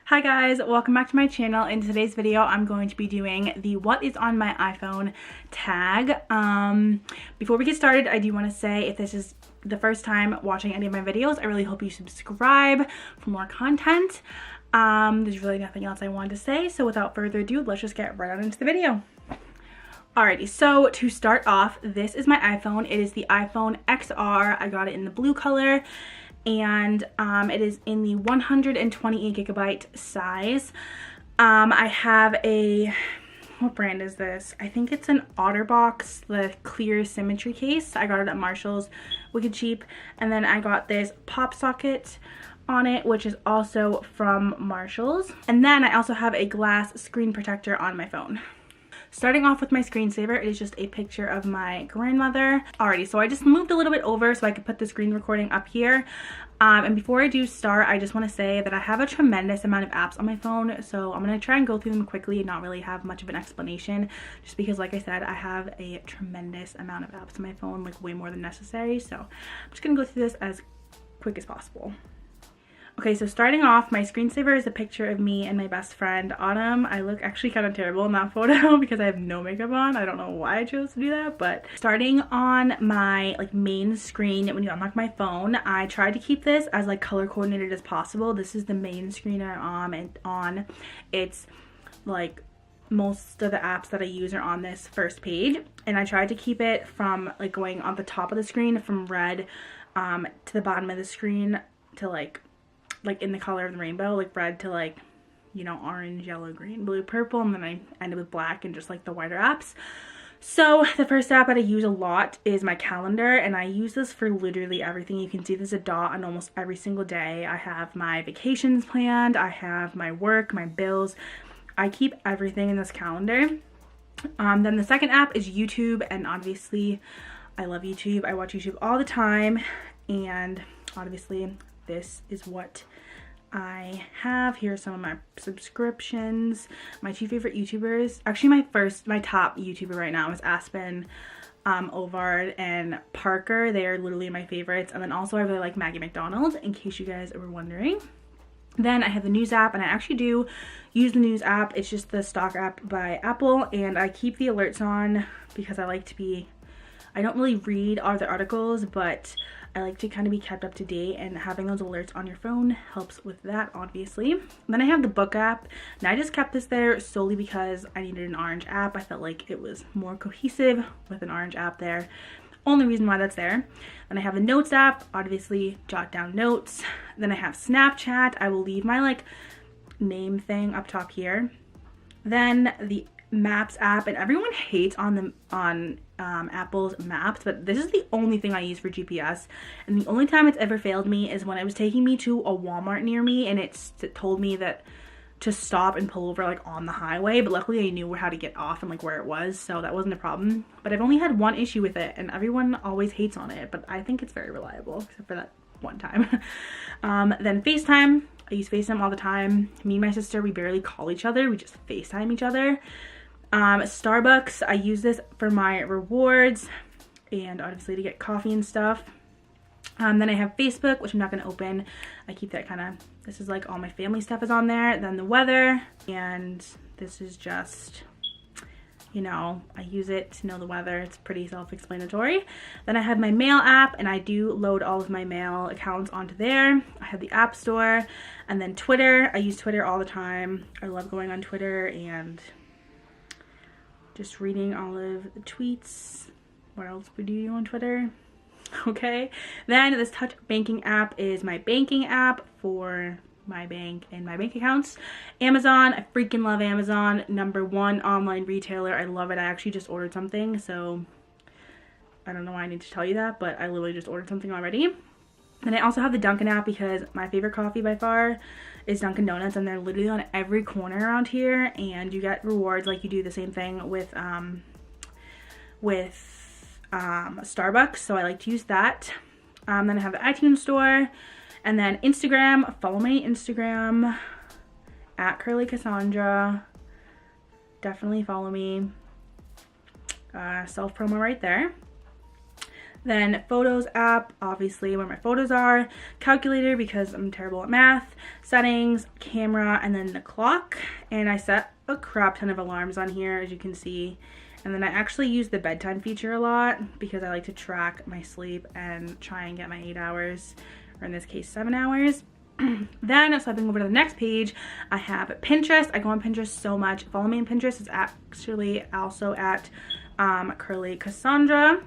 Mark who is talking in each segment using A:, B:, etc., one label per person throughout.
A: Hi guys, welcome back to my channel. In today's video, I'm going to be doing the what is on my iPhone tag. Before we get started, I do want to say if this is the first time watching any of my videos, I really hope you subscribe for more content. There's really nothing else I wanted to say, so without further ado, let's just get right on into the video. Alrighty, so to start off, this is my iPhone. It is the iPhone XR. I got it in the blue color. And it is in the 128 gigabyte size. I have a, what brand is this? I think it's an OtterBox, the clear symmetry case. I got it at Marshall's, wicked cheap. And then I got this pop socket on it, which is also from Marshall's. And then I also have a glass screen protector on my phone. Starting off with my screensaver, it is just a picture of my grandmother. Alrighty, so I just moved a little bit over so I could put the screen recording up here. And before I do start, I just want to say that I have a tremendous amount of apps on my phone, so I'm going to try and go through them quickly and not really have much of an explanation, just because, like I said, I have a tremendous amount of apps on my phone, like way more than necessary, so I'm just going to go through this as quick as possible. Okay, so starting off, my screensaver is a picture of me and my best friend, Autumn. I look actually kind of terrible in that photo because I have no makeup on. I don't know why I chose to do that, but starting on my main screen, when you unlock my phone, I tried to keep this as color coordinated as possible. This is the main screen I'm on. It's most of the apps that I use are on this first page, and I tried to keep it from going on the top of the screen from red to the bottom of the screen to in the color of the rainbow, red to orange, yellow, green, blue, purple, and then I ended with black and just the whiter apps. So the first app that I use a lot is my calendar, and I use this for literally everything. You can see there's a dot on almost every single day. I have my vacations planned, I have my work, my bills. I keep everything in this calendar. Then the second app is YouTube, and obviously I love YouTube. I watch YouTube all the time, and obviously this is what I have. Here are some of my subscriptions. My two favorite YouTubers, actually my top YouTuber right now is Aspen, Ovard, and Parker. They are literally my favorites. And then also I really like Maggie McDonald, in case you guys were wondering. Then I have the news app, and I actually do use the news app. It's just the stock app by Apple, and I keep the alerts on because I don't really read all the articles, but I like to kind of be kept up to date, and having those alerts on your phone helps with that, obviously. Then I have the book app, and I just kept this there solely because I needed an orange app. I felt like it was more cohesive with an orange app there. Only reason why that's there. Then I have the notes app, obviously jot down notes. Then I have Snapchat. I will leave my name thing up top here. Then the Maps app, and everyone hates on Apple's Maps, but this is the only thing I use for GPS, and the only time it's ever failed me is when it was taking me to a Walmart near me, and it told me that to stop and pull over on the highway, but luckily I knew how to get off and where it was, so that wasn't a problem. But I've only had one issue with it, and everyone always hates on it, but I think it's very reliable, except for that one time. Then FaceTime. I use FaceTime all the time. Me and my sister, we barely call each other, we just FaceTime each other. Starbucks, I use this for my rewards and obviously to get coffee and stuff. Then I have Facebook, which I'm not going to open. I keep that this is all my family stuff is on there. Then the weather, and this is just, I use it to know the weather. It's pretty self-explanatory. Then I have my mail app, and I do load all of my mail accounts onto there. I have the App Store, and then Twitter. I use Twitter all the time. I love going on Twitter and just reading all of the tweets. What else would you do on Twitter? Okay. Then this touch banking app is my banking app for my bank and my bank accounts. Amazon, I freaking love Amazon. #1 online retailer. I love it. I actually just ordered something, so I don't know why I need to tell you that, but I literally just ordered something already. And I also have the Dunkin' app because my favorite coffee by far is Dunkin' Donuts, and they're literally on every corner around here, and you get rewards you do the same thing with Starbucks, so I like to use that. Then I have the iTunes store, and then Instagram. Follow my Instagram at CurlyCassandra. Definitely follow me. Self promo right there. Then photos app, obviously where my photos are, calculator because I'm terrible at math, settings, camera, and then the clock. And I set a crap ton of alarms on here, as you can see. And then I actually use the bedtime feature a lot because I like to track my sleep and try and get my 8 hours, or in this case 7 hours. Then swiping over to the next page, I have Pinterest. I go on Pinterest so much. Follow me on Pinterest. It's actually also at CurlyCassandra.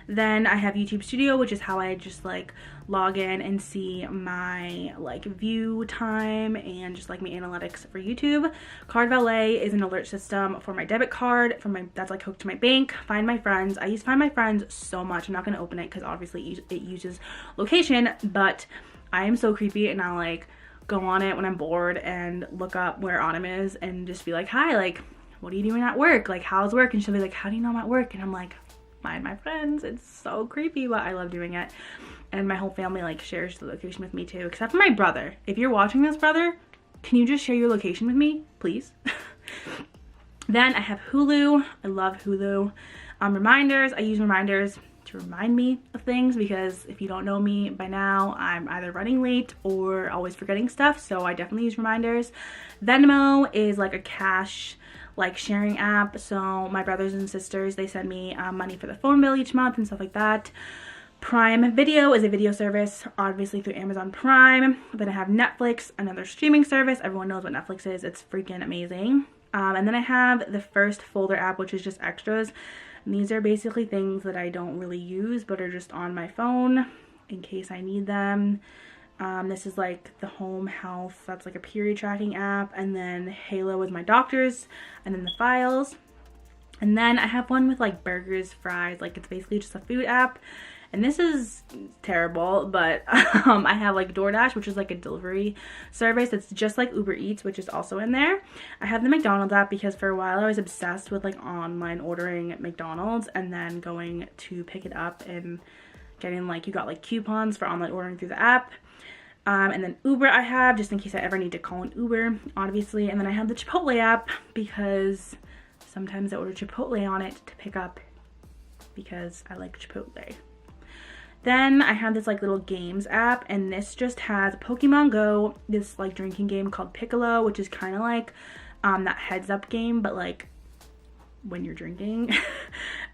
A: Then I have YouTube Studio, which is how I just like log in and see my like view time and just like my analytics for YouTube. Card Valet is an alert system for my debit card that's like hooked to my bank. Find My Friends. I use Find My Friends so much. I'm not going to open it because obviously it uses location, but I am so creepy and I'll like go on it when I'm bored and look up where Autumn is and just be like, hi, like, what are you doing at work? Like, how's work? And she'll be like, how do you know I'm at work? And I'm like, Find My Friends. It's so creepy, but I love doing it. And my whole family like shares the location with me too, except for my brother. If you're watching this, brother, can you just share your location with me, please? Then I have Hulu. I love Hulu. Reminders. I use reminders to remind me of things because if you don't know me by now, I'm either running late or always forgetting stuff, so I definitely use reminders. Venmo is like a cash like sharing app, so my brothers and sisters, they send me money for the phone bill each month and stuff like that. Prime Video is a video service, obviously through Amazon Prime. Then I have Netflix, another streaming service. Everyone knows what Netflix is. It's freaking amazing. And then I have the First Folder app, which is just extras. And these are basically things that I don't really use but are just on my phone in case I need them. This is like the Home Health, that's like a period tracking app, and then Halo is my doctor's, and then the Files. And then I have one with like burgers, fries, like it's basically just a food app. And this is terrible, but I have like DoorDash, which is like a delivery service. It's just like Uber Eats, which is also in there. I have the McDonald's app because for a while I was obsessed with like online ordering at McDonald's and then going to pick it up and getting like, you got like coupons for online ordering through the app. And then Uber I have just in case I ever need to call an Uber, obviously. And then I have the Chipotle app because sometimes I order Chipotle on it to pick up because I like Chipotle. Then I have this like little games app, and this just has Pokemon Go, this like drinking game called Piccolo, which is kind of like that heads up game, but like when you're drinking.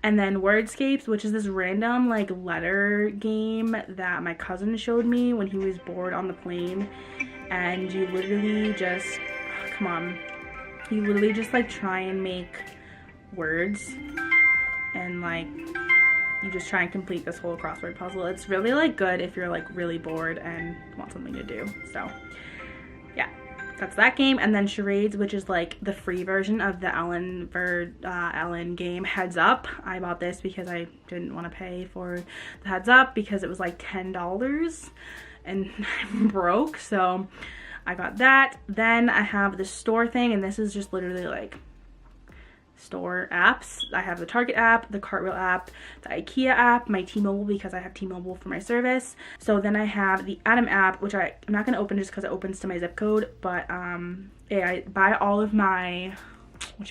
A: And then Wordscapes, which is this random like letter game that my cousin showed me when he was bored on the plane. And you literally just, come on, you literally just like try and make words and like you just try and complete this whole crossword puzzle. It's really like good if you're like really bored and want something to do. So yeah, that's that game. And then Charades, which is like the free version of the Ellen game Heads Up. I bought this because I didn't want to pay for the Heads Up because it was like $10 and I'm broke, so I got that. Then I have the store thing, and this is just literally like store apps. I have the Target app, the Cartwheel app, the IKEA app, my T-Mobile because I have T-Mobile for my service. So then I have the Atom app, which I'm not going to open just because it opens to my zip code, but yeah, I buy all of my, oh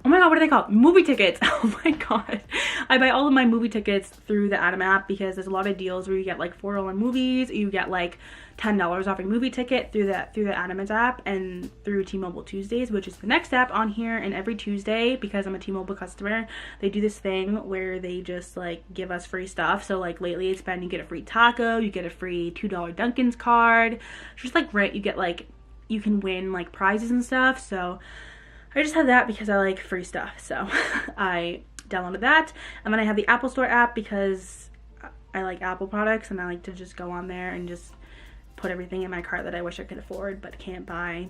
A: my god, what are they called? Movie tickets. Oh my god. I buy all of my movie tickets through the Atom app because there's a lot of deals where you get like $4 movies, you get like $10 off your movie ticket through the Atom app, and through T-Mobile Tuesdays, which is the next app on here. And every Tuesday, because I'm a T-Mobile customer, they do this thing where they just like give us free stuff. So like lately it's been, you get a free taco, you get a free $2 Dunkin's card, just like right, you get like, you can win like prizes and stuff. So I just have that because I like free stuff, so I downloaded that. And then I have the Apple Store app because I like Apple products and I like to just go on there and just put everything in my cart that I wish I could afford but can't buy.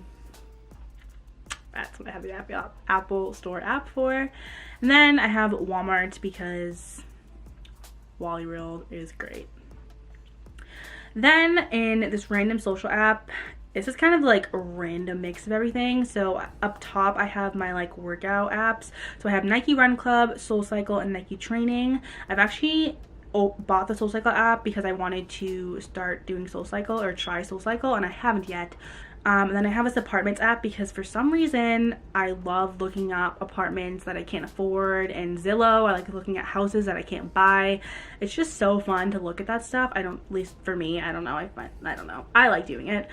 A: That's what I have the Apple Store app for. And then I have Walmart because Wally World is great. Then in this random social app, this is kind of like a random mix of everything. So up top I have my like workout apps. So I have Nike Run Club, Soul Cycle, and Nike Training. I've actually bought the SoulCycle app because I wanted to start doing SoulCycle or try SoulCycle, and I haven't yet. And then I have this apartments app because for some reason I love looking up apartments that I can't afford, and Zillow. I like looking at houses that I can't buy. It's just so fun to look at that stuff. At least for me, I don't know. I don't know. I like doing it.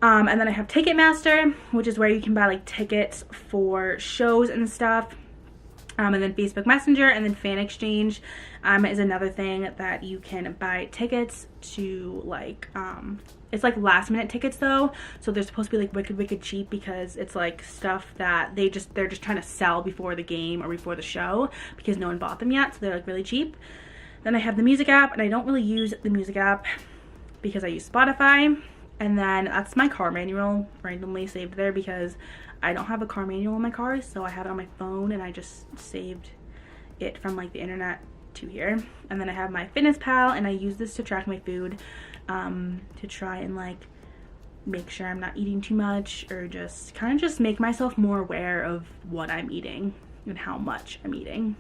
A: And then I have Ticketmaster, which is where you can buy like tickets for shows and stuff. And then Facebook Messenger, and then Fan Exchange is another thing that you can buy tickets to, like, it's like last minute tickets though, so they're supposed to be like wicked cheap because it's like stuff that they're just trying to sell before the game or before the show because no one bought them yet, so they're like really cheap. Then I have the music app, and I don't really use the music app because I use Spotify. And then that's my car manual, randomly saved there because I don't have a car manual in my car, so I have it on my phone and I just saved it from like the internet to here. And then I have my Fitness Pal, and I use this to track my food, to try and like make sure I'm not eating too much, or just kind of just make myself more aware of what I'm eating and how much I'm eating.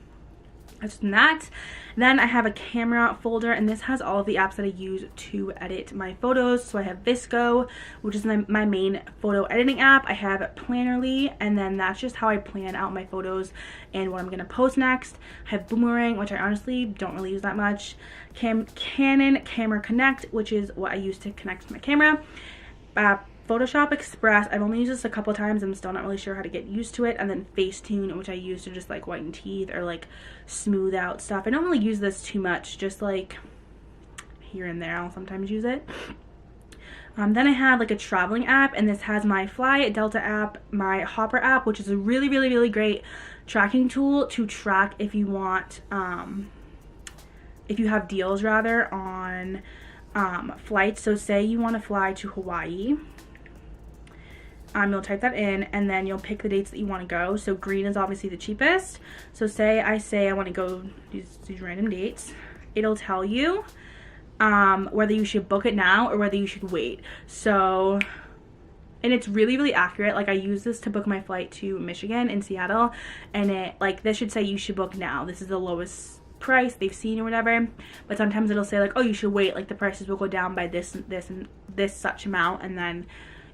A: Other than that, then I have a camera folder, and this has all of the apps that I use to edit my photos. So I have Visco, which is my main photo editing app. I have Plannerly, and then that's just how I plan out my photos and what I'm gonna post next. I have Boomerang, which I honestly don't really use that much. Canon Camera Connect, which is what I use to connect to my camera. Photoshop Express, I've only used this a couple times. I'm still not really sure how to get used to it. And then Facetune, which I use to just like whiten teeth or like smooth out stuff. I don't really use this too much, just like here and there I'll sometimes use it. Then I have like a traveling app, and this has my Fly Delta app, my Hopper app, which is a really great tracking tool to track if you want, if you have deals rather on flights. So say you want to fly to Hawaii, you'll type that in, and then you'll pick the dates that you want to go. So green is obviously the cheapest. So say I want to go these random dates. It'll tell you whether you should book it now or whether you should wait. So, and it's really accurate. Like I use this to book my flight to Michigan in Seattle, and it like this should say you should book now. This is the lowest price they've seen or whatever, but sometimes it'll say like, oh, you should wait, like the prices will go down by this and this such amount, and then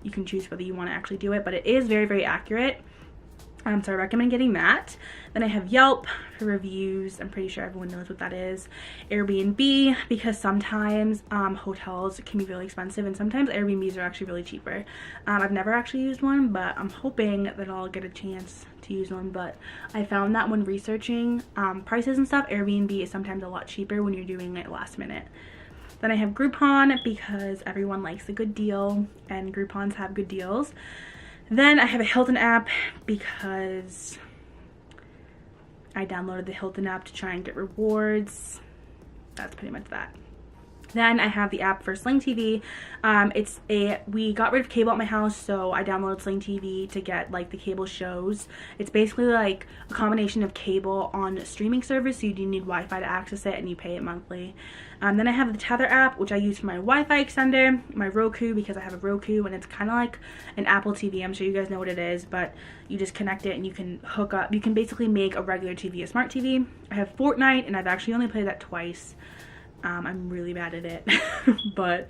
A: you can choose whether you want to actually do it. But it is very accurate, so I recommend getting that. Then I have Yelp for reviews. I'm pretty sure everyone knows what that is. Airbnb, because sometimes hotels can be really expensive, and sometimes Airbnbs are actually really cheaper. I've never actually used one, but I'm hoping that I'll get a chance to use one. But I found that when researching prices and stuff, Airbnb is sometimes a lot cheaper when you're doing it last minute. Then I have Groupon, because everyone likes a good deal, and Groupons have good deals. Then I have a Hilton app because I downloaded the Hilton app to try and get rewards. That's pretty much that. Then I have the app for Sling TV. We got rid of cable at my house, so I downloaded Sling TV to get like the cable shows. It's basically like a combination of cable on a streaming service, so you do need Wi-Fi to access it, and you pay it monthly. Then I have the Tether app, which I use for my Wi-Fi extender, my Roku, because I have a Roku, and it's kind of like an Apple TV. I'm sure you guys know what it is, but you just connect it and you can hook up. You can basically make a regular TV a smart TV. I have Fortnite, and I've actually only played that twice. I'm really bad at it. But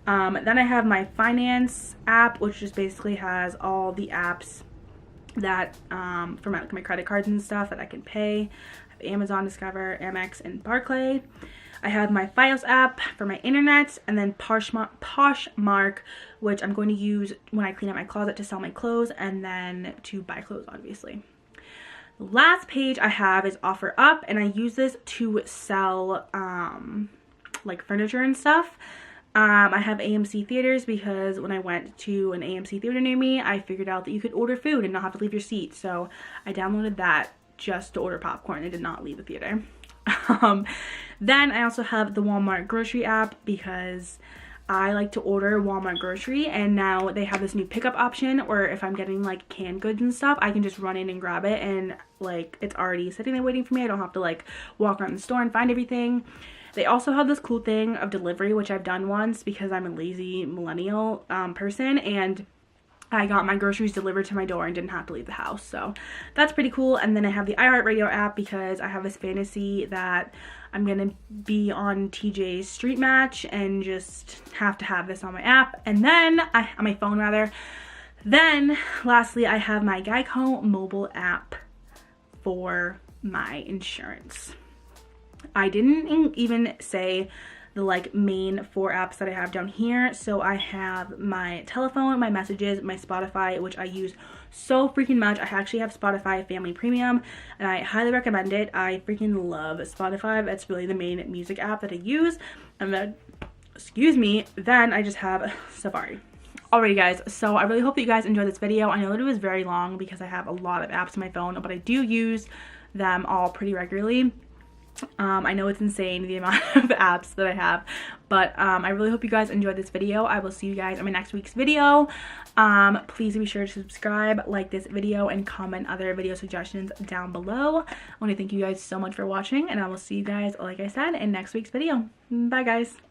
A: then I have my finance app, which just basically has all the apps that for my credit cards and stuff that I can pay. I have Amazon, Discover, Amex, and Barclay. I have my Fios app for my internet, and then Poshmark, which I'm going to use when I clean out my closet to sell my clothes, and then to buy clothes, obviously. The last page I have is OfferUp, and I use this to sell like furniture and stuff. I have AMC theaters because when I went to an AMC theater near me, I figured out that you could order food and not have to leave your seat. So I downloaded that just to order popcorn. I did not leave the theater. Then I also have the Walmart grocery app because I like to order Walmart grocery, and now they have this new pickup option where if I'm getting like canned goods and stuff, I can just run in and grab it, and like it's already sitting there waiting for me. I don't have to like walk around the store and find everything. They also have this cool thing of delivery, which I've done once because I'm a lazy millennial person, and I got my groceries delivered to my door and didn't have to leave the house. So that's pretty cool. And then I have the iHeartRadio app because I have this fantasy that I'm gonna be on TJ's Street Match and just have to have this on my app. And then on my phone rather. Then lastly, I have my Geico mobile app for my insurance. I didn't even say the like main 4 apps that I have down here. So I have my telephone, my messages, my Spotify, which I use so freaking much. I actually have Spotify Family Premium and I highly recommend it. I freaking love Spotify. That's really the main music app that I use. And then, excuse me, then I just have Safari. Alrighty guys, so I really hope that you guys enjoyed this video. I know that it was very long because I have a lot of apps on my phone, but I do use them all pretty regularly. I know it's insane the amount of apps that I have, but I really hope you guys enjoyed this video. I will see you guys in my next week's video. Please be sure to subscribe, like this video, and comment other video suggestions down below. I want to thank you guys so much for watching, and I will see you guys, like I said, in next week's video. Bye guys.